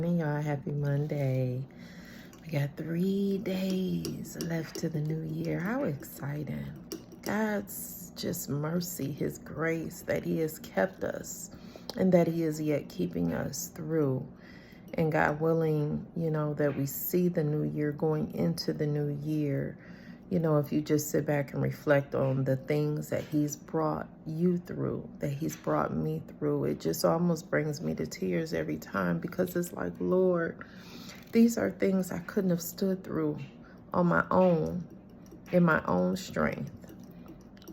Y'all, happy Monday. We got 3 days left to the new year. How exciting. God's just mercy, his grace that he has kept us and that he is yet keeping us through. And God willing, that we see the new year going into the new year. If you just sit back and reflect on the things that he's brought you through, that he's brought me through, it just almost brings me to tears every time, because it's like, Lord, these are things I couldn't have stood through on my own, in my own strength.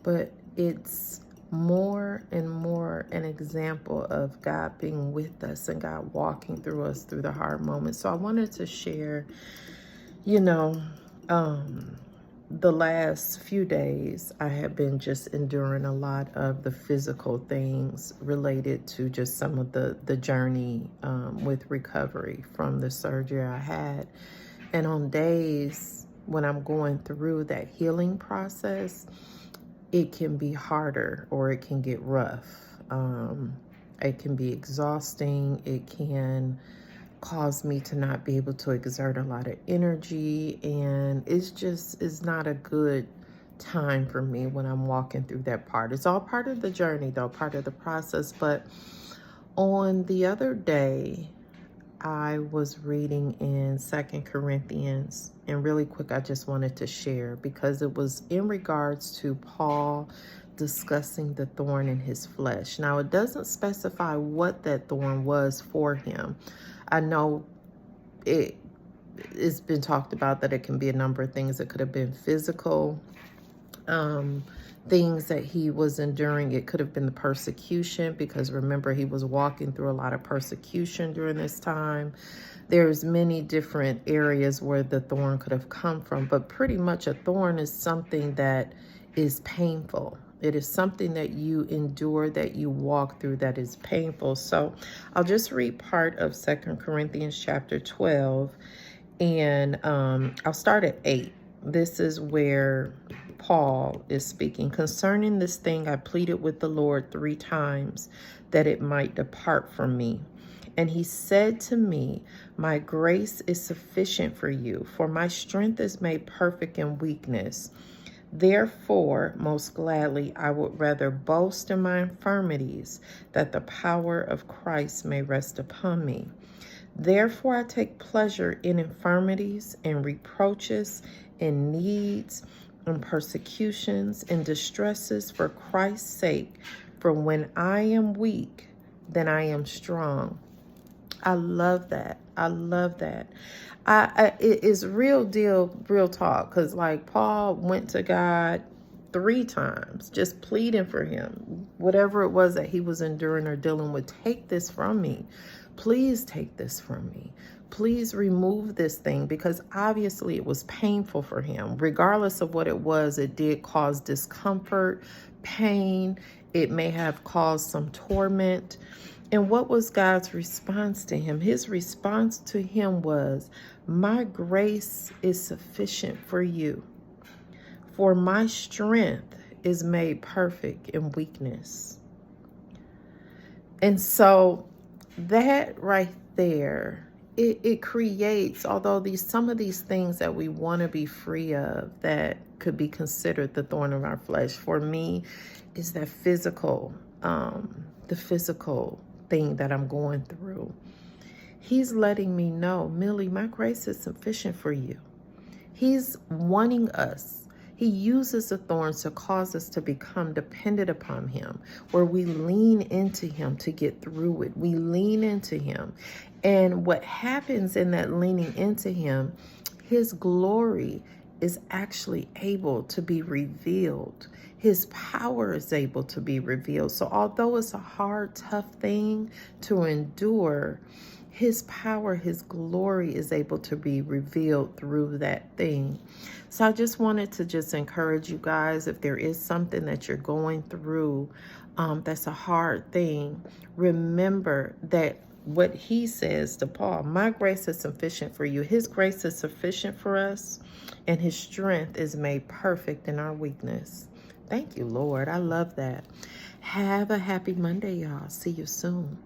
But it's more and more an example of God being with us and God walking through us through the hard moments. So I wanted to share, the last few days, I have been just enduring a lot of the physical things related to just some of the journey with recovery from the surgery I had. And on days when I'm going through that healing process, it can be harder or it can get rough. It can be exhausting. It can cause me to not be able to exert a lot of energy, and it's not a good time for me when I'm walking through that part. It's all part of the journey though, part of the process. But on the other day, I was reading in 2 Corinthians, and really quick, I just wanted to share because it was in regards to Paul discussing the thorn in his flesh. Now, it doesn't specify what that thorn was for him. I know it's been talked about that it can be a number of things. It could have been physical things that he was enduring. It could have been the persecution, because remember, he was walking through a lot of persecution during this time. There's many different areas where the thorn could have come from, but pretty much a thorn is something that is painful. It is something that you endure, that you walk through, that is painful. So I'll just read part of 2 Corinthians chapter 12, and I'll start at 8. This is where Paul is speaking. Concerning this thing, I pleaded with the Lord 3 times that it might depart from me. And he said to me, my grace is sufficient for you, for my strength is made perfect in weakness. Therefore, most gladly, I would rather boast in my infirmities, that the power of Christ may rest upon me. Therefore, I take pleasure in infirmities, in reproaches, in needs, in persecutions, in distresses for Christ's sake. For when I am weak, then I am strong. I love that. I love that. It is real deal, real talk. Because like Paul went to God 3 times, just pleading for him, whatever it was that he was enduring or dealing with. Take this from me. Please take this from me. Please remove this thing, because obviously it was painful for him. Regardless of what it was, it did cause discomfort, pain. It may have caused some torment. And what was God's response to him? His response to him was, my grace is sufficient for you, for my strength is made perfect in weakness. And so that right there, it creates, although some of these things that we want to be free of that could be considered the thorn of our flesh, for me, is that the physical thing that I'm going through. He's letting me know, Millie, my grace is sufficient for you. He's wanting us. He uses the thorns to cause us to become dependent upon him, where we lean into him to get through it. We lean into him. And what happens in that leaning into him, his glory is actually able to be revealed. His power is able to be revealed. So although it's a hard, tough thing to endure, his power, his glory is able to be revealed through that thing. So I just wanted to just encourage you guys, if there is something that you're going through that's a hard thing, remember that what he says to Paul, my grace is sufficient for you. His grace is sufficient for us, and his strength is made perfect in our weakness. Thank you, Lord. I love that. Have a happy Monday, y'all. See you soon.